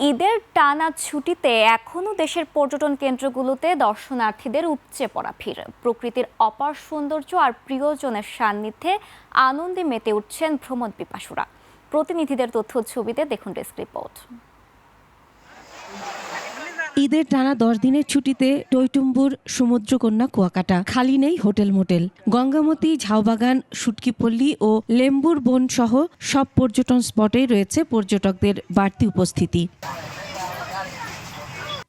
ঈদের টানা ছুটিতে এখনও দেশের পর্যটন কেন্দ্রগুলোতে দর্শনার্থীদের উপচে পড়া ভিড়। প্রকৃতির অপার সৌন্দর্য আর প্রিয়জনের সান্নিধ্যে আনন্দে মেতে উঠছেন ভ্রমণ পিপাসুরা। প্রতিনিধিদের তথ্য ছবিতে দেখুন ডেস্ক রিপোর্ট। ঈদের টানা 10 দিনের ছুটিতে টইটুম্বুর, সমুদ্রকন্যা, কুয়াকাটা, খালি নেই হোটেল মোটেল। গঙ্গামতি, ঝাউবাগান, শুটকিপল্লী ও লেম্বুর বন সহ সব পর্যটন স্পটেই রয়েছে পর্যটকদের বাড়তি উপস্থিতি।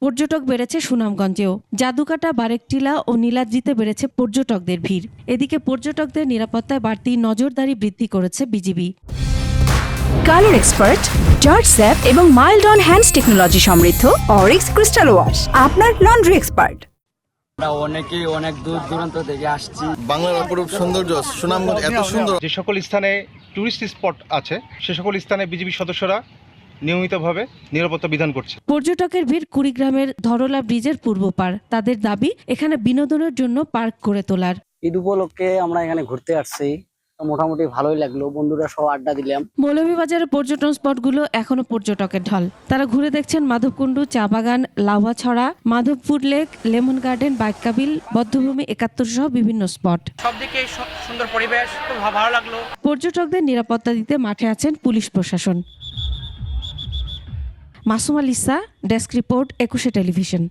পর্যটক বেড়েছে সুনামগঞ্জেও। জাদুকাটা, বারেকটিলা ও নীলাদ্রিতে বেড়েছে পর্যটকদের ভিড়। এদিকে পর্যটকদের নিরাপত্তায় বাড়তি নজরদারি বৃদ্ধি করেছে BGB. Colour expert, George sap এবং মাইল্ড অন হ্যান্ডস টেকনোলজি সমৃদ্ধ অরিক্স ক্রিস্টাল ওয়াশ আপনার লন্ড্রি এক্সপার্ট। অনেকেই অনেক দূর দূরান্ত থেকে আসছি। বাংলার অপরূপ সৌন্দর্য, সুনামগঞ্জ এত সুন্দর। যে সকল স্থানে টুরিস্ট স্পট আছে সে সকল স্থানে বিজিবি সদস্যরা নিয়মিতভাবে নিরাপত্তা বিধান করছে। পর্যটকের ভিড় কুড়িগ্রামের ধরলা ব্রিজের পূর্ব পার। তাদের দাবি এখানে বিনোদনের জন্য পার্ক করে তোলার। ঈদ উপলক্ষে আমরা এখানে ঘুরতে আসছি, মোটামুটি ভালোই লাগলো, বন্ধুরা সব আড্ডা দিলাম। মৌলভীবাজারের পর্যটন স্পটগুলো এখনো পর্যটকের ঢল। তারা ঘুরে দেখছেন মাধবকুণ্ডু, চা বাগান, Lawachara, Madhabpur lake, lemon garden, Baikkabil, বদ্ধভূমি 71 সহ বিভিন্ন স্পট। সবদিকে সুন্দর পরিবেশ, খুব ভালো লাগলো। পর্যটকদের নিরাপত্তা দিতে মাঠে আছেন পুলিশ প্রশাসন। Masum আলিসা, desk report, 21 television.